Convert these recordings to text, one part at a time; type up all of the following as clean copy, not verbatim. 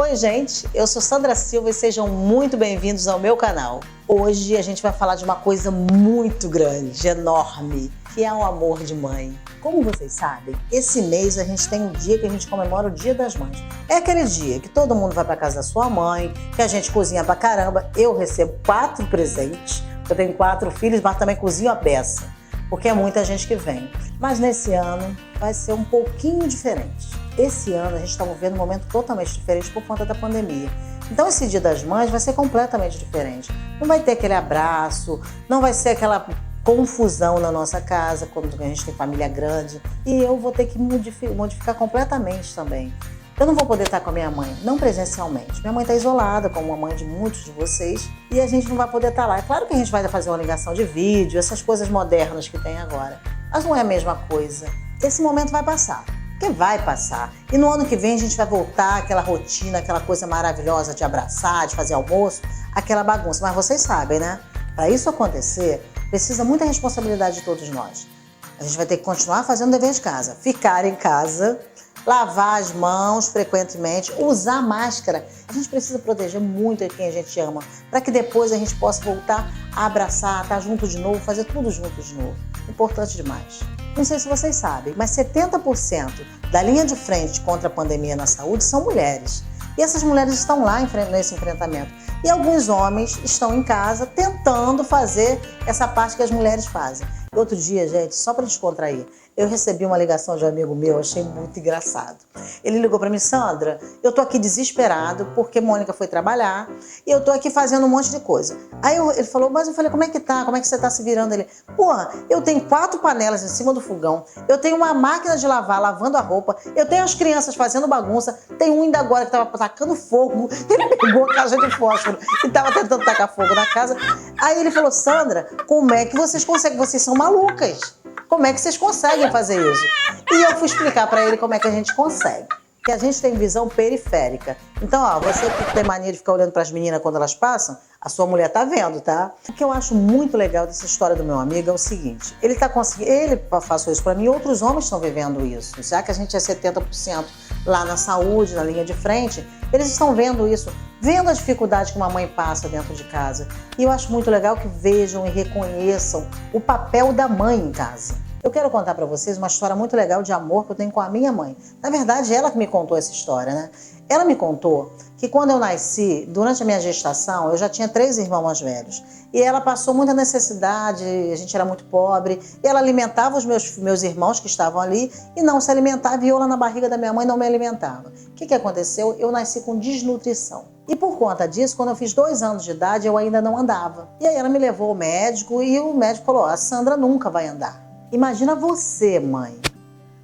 Oi gente, eu sou Sandra Silva e sejam muito bem-vindos ao meu canal. Hoje a gente vai falar de uma coisa muito grande, enorme, que é o amor de mãe. Como vocês sabem, esse mês a gente tem um dia que a gente comemora o Dia das Mães. É aquele dia que todo mundo vai para casa da sua mãe, que a gente cozinha pra caramba. Eu recebo 4 presentes, eu tenho 4 filhos, mas também cozinho a beça, porque é muita gente que vem. Mas nesse ano vai ser um pouquinho diferente. Esse ano a gente está vivendo um momento totalmente diferente por conta da pandemia. Então esse Dia das Mães vai ser completamente diferente. Não vai ter aquele abraço, não vai ser aquela confusão na nossa casa, quando a gente tem família grande. E eu vou ter que modificar completamente também. Eu não vou poder estar com a minha mãe, não presencialmente. Minha mãe está isolada, como a mãe de muitos de vocês, e a gente não vai poder estar lá. É claro que a gente vai fazer uma ligação de vídeo, essas coisas modernas que tem agora. Mas não é a mesma coisa. Esse momento vai passar. Porque vai passar. E no ano que vem a gente vai voltar àquela rotina, aquela coisa maravilhosa de abraçar, de fazer almoço, aquela bagunça. Mas vocês sabem, né? Para isso acontecer, precisa muita responsabilidade de todos nós. A gente vai ter que continuar fazendo o dever de casa. Ficar em casa, lavar as mãos frequentemente, usar máscara. A gente precisa proteger muito quem a gente ama, para que depois a gente possa voltar a abraçar, estar junto de novo, fazer tudo junto de novo. Importante demais. Não sei se vocês sabem, mas 70% da linha de frente contra a pandemia na saúde são mulheres. E essas mulheres estão lá nesse enfrentamento. E alguns homens estão em casa tentando fazer essa parte que as mulheres fazem. Outro dia, gente, só para descontrair, eu recebi uma ligação de um amigo meu, achei muito engraçado. Ele ligou para mim: Sandra, eu tô aqui desesperado porque Mônica foi trabalhar e eu tô aqui fazendo um monte de coisa. Aí ele falou: mas eu falei, como é que tá? Como é que você tá se virando? Ele: pô, eu tenho 4 panelas em cima do fogão, eu tenho uma máquina de lavar, lavando a roupa, eu tenho as crianças fazendo bagunça, tem um ainda agora que tava tacando fogo, ele pegou a caixa de fósforo e tava tentando tacar fogo na casa. Aí ele falou: Sandra, como é que vocês conseguem? Vocês são malucas. Como é que vocês conseguem fazer isso? E eu fui explicar para ele como é que a gente consegue. Que a gente tem visão periférica. Então, ó, você que tem mania de ficar olhando para as meninas quando elas passam, a sua mulher tá vendo, tá? O que eu acho muito legal dessa história do meu amigo é o seguinte: ele tá conseguindo, ele passou isso para mim, outros homens estão vivendo isso. Já que a gente é 70% lá na saúde, na linha de frente, eles estão vendo isso, vendo a dificuldade que uma mãe passa dentro de casa. E eu acho muito legal que vejam e reconheçam o papel da mãe em casa. Eu quero contar para vocês uma história muito legal de amor que eu tenho com a minha mãe. Na verdade, ela que me contou essa história, né? Ela me contou que quando eu nasci, durante a minha gestação, eu já tinha 3 irmãos mais velhos. E ela passou muita necessidade, a gente era muito pobre. E ela alimentava os meus irmãos que estavam ali e não se alimentava. E eu lá na barriga da minha mãe não me alimentava. O que aconteceu? Eu nasci com desnutrição. E por conta disso, quando eu fiz 2 anos de idade, eu ainda não andava. E aí ela me levou ao médico e o médico falou: a Sandra nunca vai andar. Imagina você, mãe,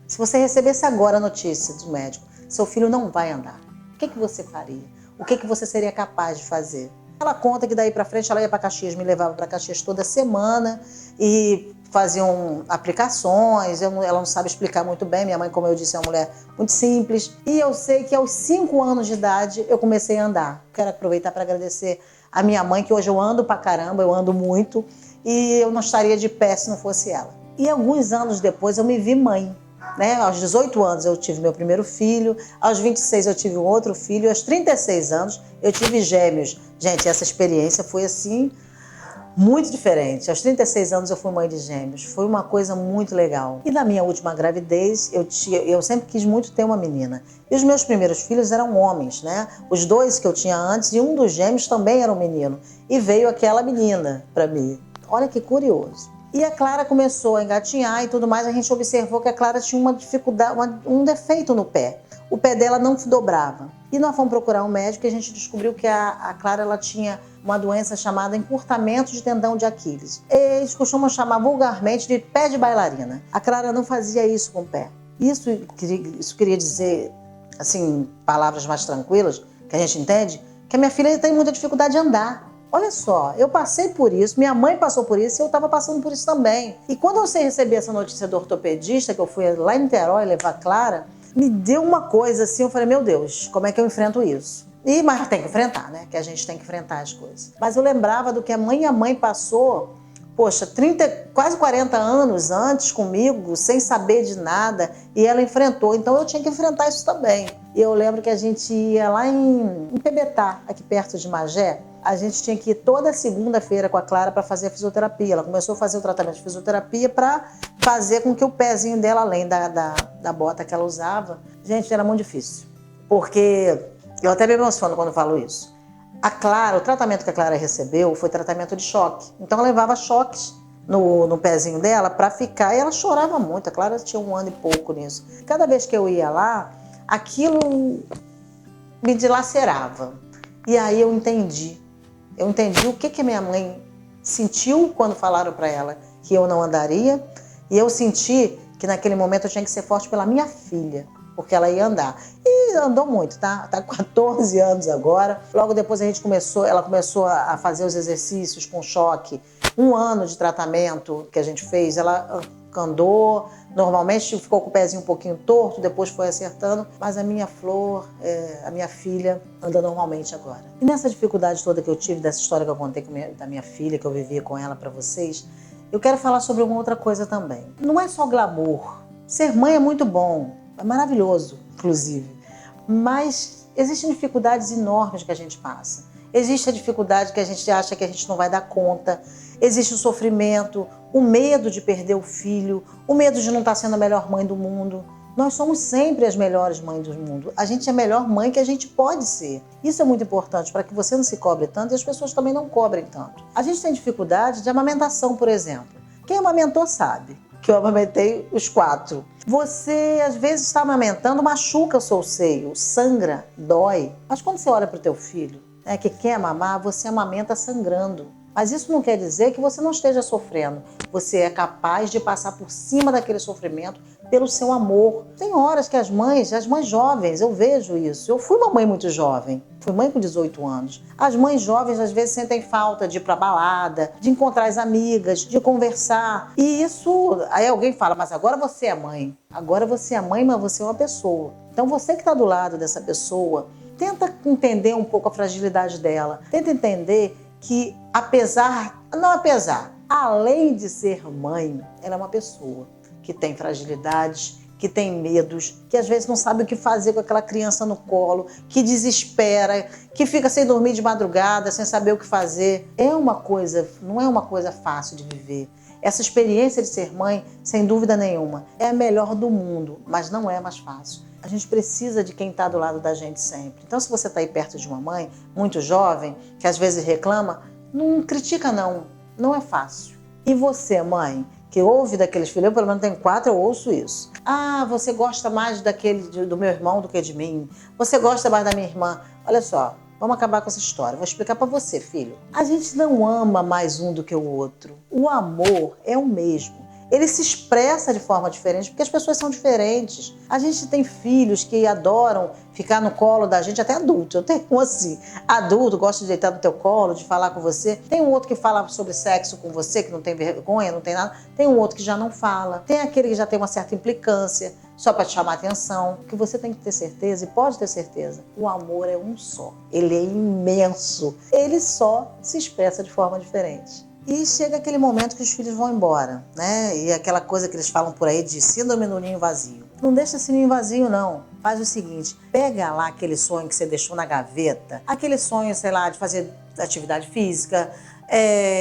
se você recebesse agora a notícia do médico: seu filho não vai andar. O que você faria? O que você seria capaz de fazer? Ela conta que daí pra frente ela ia para Caxias, me levava para Caxias toda semana e faziam aplicações. Ela não sabe explicar muito bem. Minha mãe, como eu disse, é uma mulher muito simples. E eu sei que aos 5 anos de idade eu comecei a andar. Quero aproveitar para agradecer a minha mãe, que hoje eu ando pra caramba, eu ando muito. E eu não estaria de pé se não fosse ela. E alguns anos depois eu me vi mãe. Né? Aos 18 anos eu tive meu primeiro filho, aos 26 eu tive um outro filho, aos 36 anos eu tive gêmeos. Gente, essa experiência foi assim, muito diferente. Aos 36 anos eu fui mãe de gêmeos, foi uma coisa muito legal. E na minha última gravidez, eu sempre quis muito ter uma menina. E os meus primeiros filhos eram homens, né? Os 2 que eu tinha antes e um dos gêmeos também era um menino. E veio aquela menina para mim. Olha que curioso. E a Clara começou a engatinhar e tudo mais, a gente observou que a Clara tinha uma dificuldade, um defeito no pé. O pé dela não dobrava. E nós fomos procurar um médico e a gente descobriu que a Clara ela tinha uma doença chamada encurtamento de tendão de Aquiles. Eles costumam chamar vulgarmente de pé de bailarina. A Clara não fazia isso com o pé. Isso queria dizer, assim, palavras mais tranquilas, que a gente entende, que a minha filha tem muita dificuldade de andar. Olha só, eu passei por isso, minha mãe passou por isso e eu estava passando por isso também. E quando eu recebi essa notícia do ortopedista, que eu fui lá em Niterói levar a Clara, me deu uma coisa assim, eu falei: meu Deus, como é que eu enfrento isso? Mas tem que enfrentar, né? Que a gente tem que enfrentar as coisas. Mas eu lembrava do que a minha mãe passou poxa, 30, quase 40 anos antes comigo, sem saber de nada, e ela enfrentou, então eu tinha que enfrentar isso também. E eu lembro que a gente ia lá em Pebetá, aqui perto de Magé, a gente tinha que ir toda segunda-feira com a Clara para fazer a fisioterapia. Ela começou a fazer o tratamento de fisioterapia para fazer com que o pezinho dela, além da bota que ela usava, gente, era muito difícil. Porque eu até me emociono quando falo isso. A Clara, o tratamento que a Clara recebeu foi tratamento de choque. Então ela levava choques no pezinho dela para ficar, e ela chorava muito. A Clara tinha 1 ano e pouco nisso. Cada vez que eu ia lá, aquilo me dilacerava. E aí eu entendi. Eu entendi o que minha mãe sentiu quando falaram para ela que eu não andaria. E eu senti que naquele momento eu tinha que ser forte pela minha filha, porque ela ia andar. E andou muito, tá? Tá com 14 anos agora. Logo depois ela começou a fazer os exercícios com choque. 1 ano de tratamento que a gente fez, ela andou. Normalmente ficou com o pezinho um pouquinho torto, depois foi acertando. Mas a minha Flor, a minha filha, anda normalmente agora. E nessa dificuldade toda que eu tive, dessa história que eu contei da minha filha, que eu vivia com ela para vocês, eu quero falar sobre uma outra coisa também. Não é só glamour. Ser mãe é muito bom. É maravilhoso, inclusive. Mas existem dificuldades enormes que a gente passa. Existe a dificuldade que a gente acha que a gente não vai dar conta. Existe o sofrimento, o medo de perder o filho, o medo de não estar sendo a melhor mãe do mundo. Nós somos sempre as melhores mães do mundo. A gente é a melhor mãe que a gente pode ser. Isso é muito importante para que você não se cobre tanto e as pessoas também não cobrem tanto. A gente tem dificuldade de amamentação, por exemplo. Quem amamentou sabe que eu amamentei os 4. Você, às vezes, está amamentando, machuca o seu seio, sangra, dói. Mas quando você olha para o teu filho, que quer mamar, você amamenta sangrando. Mas isso não quer dizer que você não esteja sofrendo. Você é capaz de passar por cima daquele sofrimento pelo seu amor. Tem horas que as mães jovens, eu vejo isso. Eu fui uma mãe muito jovem. Fui mãe com 18 anos. As mães jovens às vezes sentem falta de ir pra balada, de encontrar as amigas, de conversar. E isso, aí alguém fala, mas agora você é mãe. Agora você é mãe, mas você é uma pessoa. Então você que está do lado dessa pessoa, tenta entender um pouco a fragilidade dela. Tenta entender que além de ser mãe, ela é uma pessoa que tem fragilidades, que tem medos, que às vezes não sabe o que fazer com aquela criança no colo, que desespera, que fica sem dormir de madrugada, sem saber o que fazer. Não é uma coisa fácil de viver. Essa experiência de ser mãe, sem dúvida nenhuma, é a melhor do mundo, mas não é mais fácil. A gente precisa de quem está do lado da gente sempre. Então, se você está aí perto de uma mãe muito jovem, que às vezes reclama, não critica não. Não é fácil. E você, mãe, que ouve daqueles filhos, eu pelo menos tenho 4, eu ouço isso. Ah, você gosta mais do meu irmão do que de mim. Você gosta mais da minha irmã. Olha só, vamos acabar com essa história. Vou explicar para você, filho. A gente não ama mais um do que o outro. O amor é o mesmo. Ele se expressa de forma diferente, porque as pessoas são diferentes. A gente tem filhos que adoram ficar no colo da gente, até adulto. Eu tenho um assim, adulto, gosta de deitar no teu colo, de falar com você. Tem um outro que fala sobre sexo com você, que não tem vergonha, não tem nada. Tem um outro que já não fala. Tem aquele que já tem uma certa implicância, só para te chamar a atenção. O que você tem que ter certeza, e pode ter certeza, o amor é um só. Ele é imenso. Ele só se expressa de forma diferente. E chega aquele momento que os filhos vão embora, né? E aquela coisa que eles falam por aí de síndrome do ninho vazio. Não deixa esse ninho vazio, não. Faz o seguinte, pega lá aquele sonho que você deixou na gaveta, aquele sonho, sei lá, de fazer atividade física,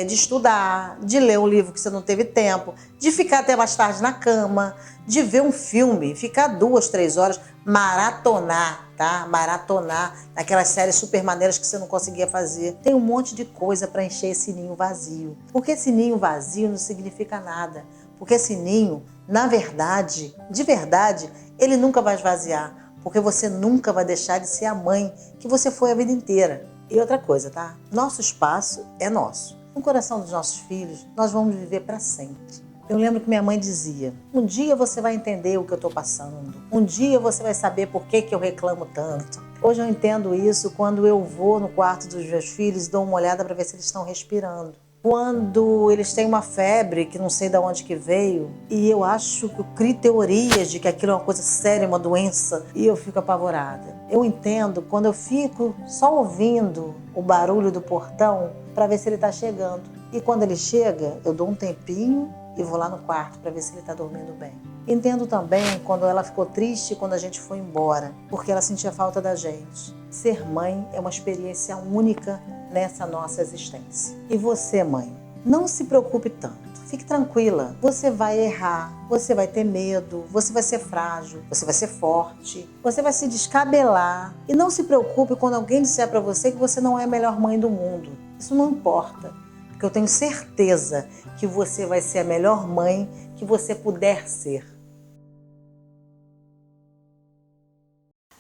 de estudar, de ler um livro que você não teve tempo, de ficar até mais tarde na cama, de ver um filme, ficar 2, 3 horas, maratonar, tá? Maratonar naquelas séries super maneiras que você não conseguia fazer. Tem um monte de coisa para encher esse ninho vazio. Porque esse ninho vazio não significa nada. Porque esse ninho, na verdade, de verdade, ele nunca vai esvaziar. Porque você nunca vai deixar de ser a mãe que você foi a vida inteira. E outra coisa, tá? Nosso espaço é nosso. No coração dos nossos filhos, nós vamos viver para sempre. Eu lembro que minha mãe dizia, um dia você vai entender o que eu estou passando. Um dia você vai saber por que eu reclamo tanto. Hoje eu entendo isso quando eu vou no quarto dos meus filhos e dou uma olhada para ver se eles estão respirando. Quando eles têm uma febre que não sei de onde que veio e eu acho que eu crio teorias de que aquilo é uma coisa séria, uma doença, e eu fico apavorada. Eu entendo quando eu fico só ouvindo o barulho do portão para ver se ele está chegando. E quando ele chega, eu dou um tempinho e vou lá no quarto para ver se ele está dormindo bem. Entendo também quando ela ficou triste quando a gente foi embora, porque ela sentia falta da gente. Ser mãe é uma experiência única nessa nossa existência. E você, mãe, não se preocupe tanto. Fique tranquila, você vai errar, você vai ter medo, você vai ser frágil, você vai ser forte, você vai se descabelar. E não se preocupe quando alguém disser para você que você não é a melhor mãe do mundo. Isso não importa, porque eu tenho certeza que você vai ser a melhor mãe que você puder ser.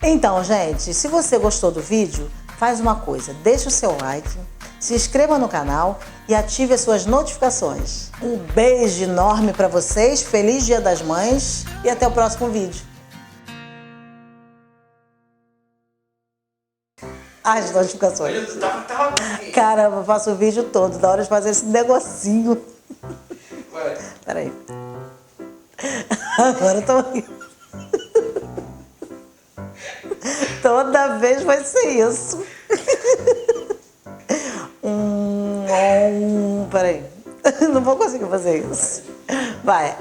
Então, gente, se você gostou do vídeo, faz uma coisa, deixa o seu like, se inscreva no canal e ative as suas notificações. Um beijo enorme para vocês, feliz Dia das Mães e até o próximo vídeo. As notificações. Caramba, eu faço o vídeo todo, da hora de fazer esse negocinho. Peraí. Agora eu tô rindo. Toda vez vai ser isso. Peraí. Não vou conseguir fazer isso. Vai,